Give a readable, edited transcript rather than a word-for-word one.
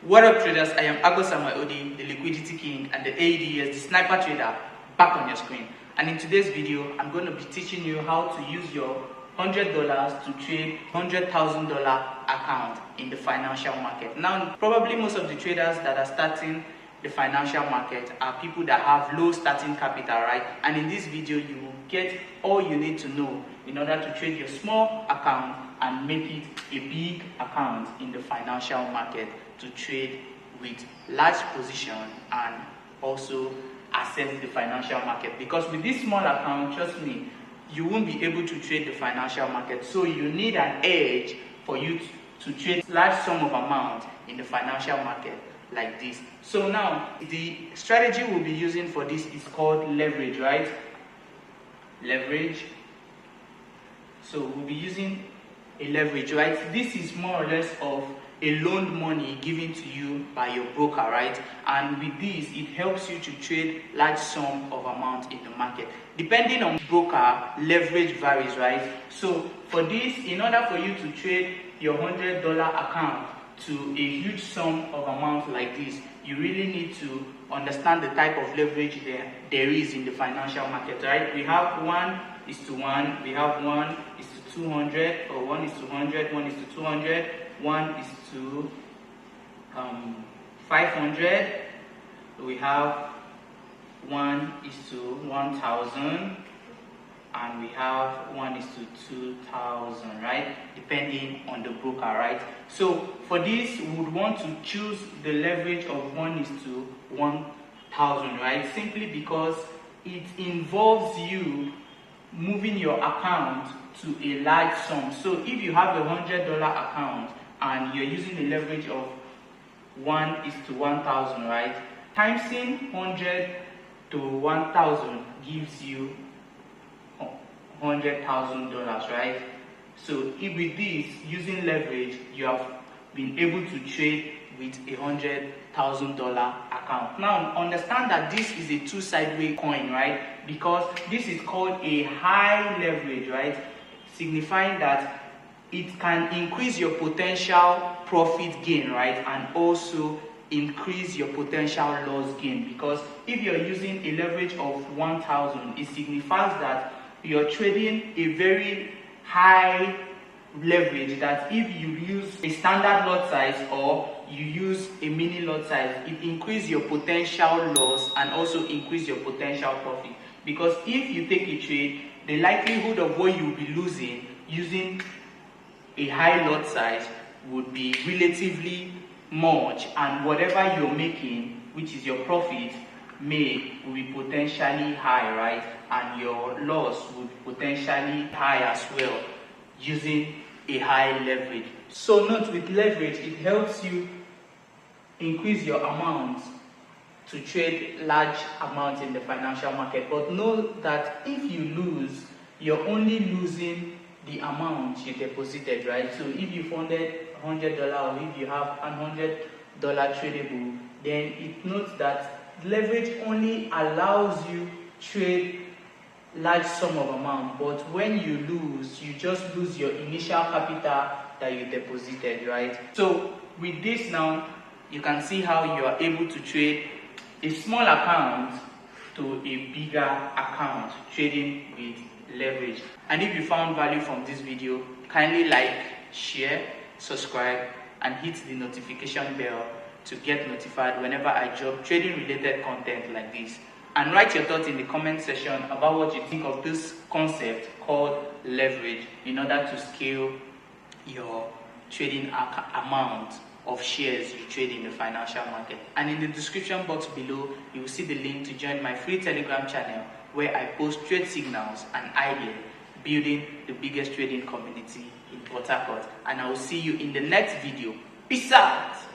What up traders, I am Agbo Odi, the Liquidity King, and the AEDS, the Sniper Trader, back on your screen. And in today's video, I'm going to be teaching you how to use your $100 to trade $100,000 account in the financial market. Now, probably most of the traders that are starting the financial market are people that have low starting capital, right? And in this video, you will get all you need to know in order to trade your small account and make it a big account in the financial market to trade with large position and also access the financial market. Because with this small account, trust me, you won't be able to trade the financial market. So you need an edge for you to trade large sum of amount in the financial market like this. So now the strategy we'll be using for this is called leverage, right? Leverage. So we'll be using a leverage, right? This is more or less of a loaned money given to you by your broker, right? And with this, it helps you to trade large sum of amount in the market. Depending on broker, leverage varies, right? So for this, in order for you to trade your $100 account to a huge sum of amount like this, you really need to understand the type of leverage there is in the financial market, right? We have 1:1, we have 1:200, or 1:100, 1:200, 1:500, we have 1:1000, and we have 1:2000, right? Depending on the broker, right? So for this, we would want to choose the leverage of 1:1000, right? Simply because it involves you moving your account to a large sum. So if you have a $100 account and you're using a leverage of 1:1000, right? Timesing 100 to 1000 gives you $100,000, right? So if with this, using leverage, you have been able to trade with a $100,000 account. Now understand that this is a two-sided coin, right? Because this is called a high leverage, right? Signifying that it can increase your potential profit gain, right? And also increase your potential loss gain. Because if you're using a leverage of 1000, it signifies that you're trading a very high leverage, that if you use a standard lot size or you use a mini lot size, it increases your potential loss and also increase your potential profit. Because if you take a trade, the likelihood of what you'll be losing using a high lot size would be relatively much, and whatever you're making, which is your profit, will be potentially high, right? And your loss would be potentially high as well using a high leverage. So note, with leverage, it helps you increase your amounts to trade large amounts in the financial market. But know that if you lose, you're only losing the amount you deposited, right? So if you funded $100 or if you have $100 tradable, then it notes that leverage only allows you trade large sum of amount, but when you lose, you just lose your initial capital that you deposited, right? So with this now, you can see how you are able to trade a small account to a bigger account, trading with leverage. And if you found value from this video, kindly like, share, subscribe, and hit the notification bell to get notified whenever I drop trading related content like this. And write your thoughts in the comment section about what you think of this concept called leverage in order to scale your trading amount of shares you trade in the financial market. And in the description box below, you will see the link to join my free Telegram channel where I post trade signals and ideas, building the biggest trading community in Port Harcourt. And I will see you in the next video. Peace out!